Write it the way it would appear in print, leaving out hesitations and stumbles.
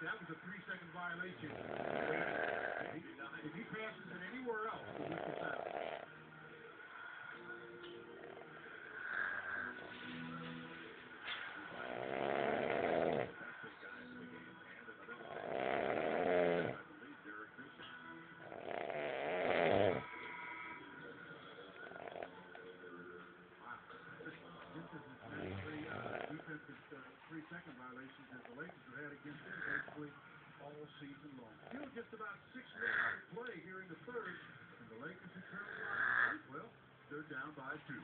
That was a 3-second violation. If he passes it anywhere else, he gets the foul. Defensive 3-second violations that the Lakers have had against them basically all season long. Still just about 6 minutes to play here in the third, and the Lakers have turned around. Well, they're down by 2.